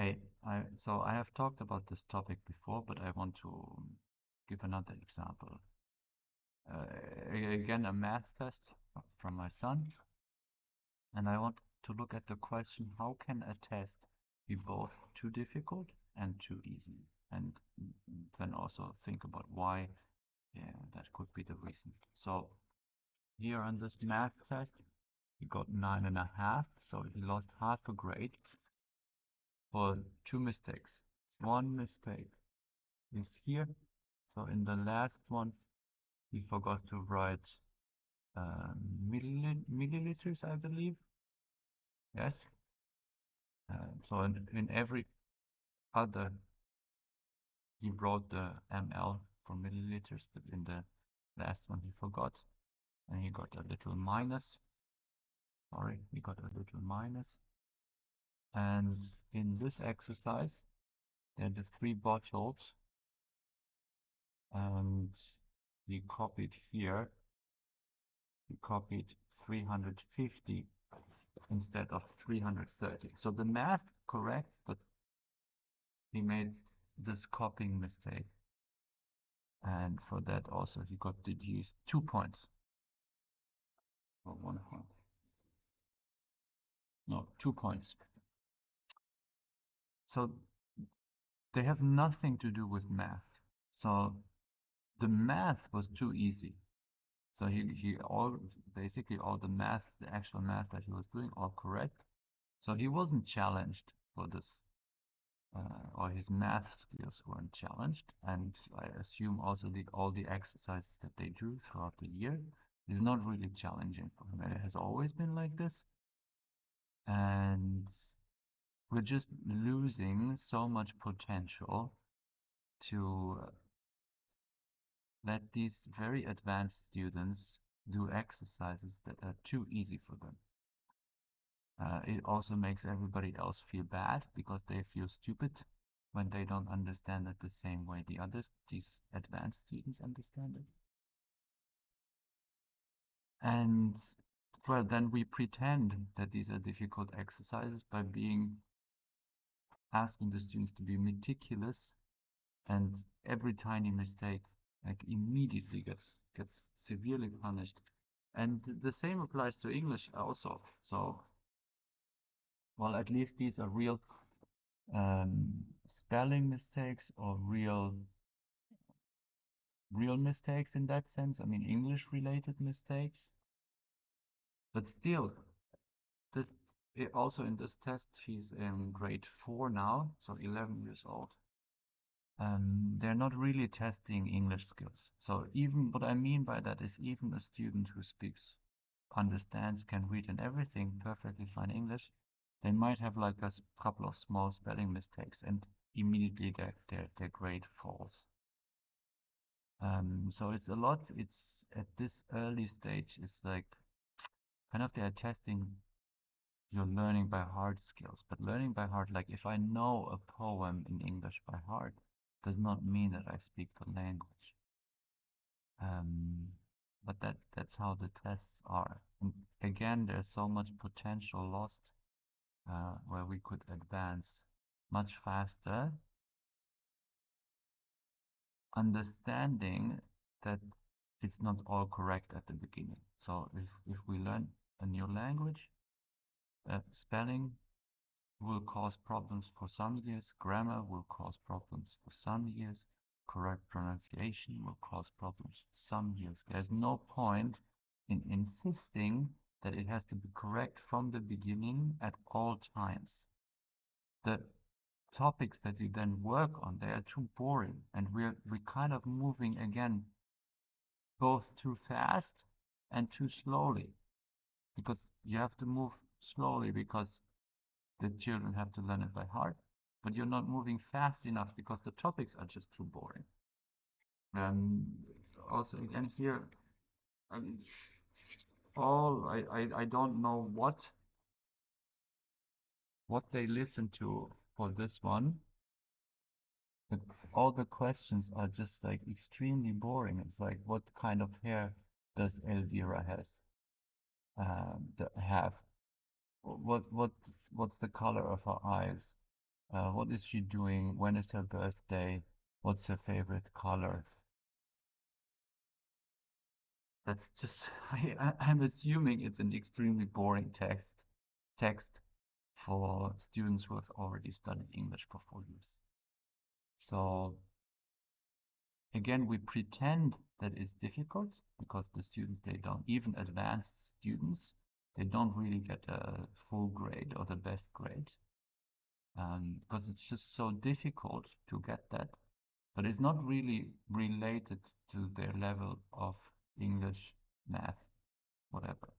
Hey, so I have talked about this topic before, but I want to give another example. Again, a math test from my son, and I want to look at the question, how can a test be both too difficult and too easy? And then also think about why, yeah, that could be the reason. So here on this math test, he got 9.5, so he lost half a grade for two mistakes. One mistake is here. So in the last one, he forgot to write milliliters, I believe. Yes. So in every other, he wrote the ml for milliliters, but in the last one he forgot, and he got a little minus. Sorry, we got a little minus. And in this exercise, there are the three bottles, and we copied here. We copied 350 instead of 330. So the math correct, but he made this copying mistake. And for that also he got deduced 2 points. Or 1 point. No, 2 points. So they have nothing to do with math. So the math was too easy. So basically all the math, the actual math that he was doing, all correct. So he wasn't challenged for this. Or his math skills weren't challenged, and I assume also all the exercises that they drew throughout the year is not really challenging for him. It has always been like this, and we're just losing so much potential to let these very advanced students do exercises that are too easy for them. It also makes everybody else feel bad because they feel stupid when they don't understand it the same way these advanced students understand it. And well, then we pretend that these are difficult exercises by asking the students to be meticulous, and every tiny mistake like immediately gets severely punished. And the same applies to English also. So, well, at least these are real spelling mistakes or real mistakes in that sense. I mean, English related mistakes. But still, this also in this test, he's in grade 4 now, so 11 years old. They're not really testing English skills. So even what I mean by that is even a student who speaks, understands, can read and everything perfectly fine English, they might have like a couple of small spelling mistakes and immediately their grade falls. So it's at this early stage, it's like kind of they're testing your learning by heart skills. But learning by heart, like if I know a poem in English by heart, does not mean that I speak the language. But that's how the tests are. And again, there's so much potential lost where we could advance much faster, understanding that it's not all correct at the beginning. So if we learn a new language, spelling will cause problems for some years, grammar will cause problems for some years, correct pronunciation will cause problems for some years. There's no point in insisting that it has to be correct from the beginning at all times. The topics that we then work on, they are too boring, and we're kind of moving again both too fast and too slowly, because you have to move slowly because the children have to learn it by heart, but you're not moving fast enough because the topics are just too boring. And also again here, I mean, I don't know what they listen to for this one, but all the questions are just like extremely boring. It's like, what kind of hair does Elvira have? What's the color of her eyes? What is she doing? When is her birthday? What's her favorite color? That's just, I'm assuming it's an extremely boring text for students who have already studied English for 4 years. So again, we pretend that it's difficult because the students, they don't, even advanced students, they don't really get a full grade or the best grade, because it's just so difficult to get that. But it's not really related to their level of English, math, whatever.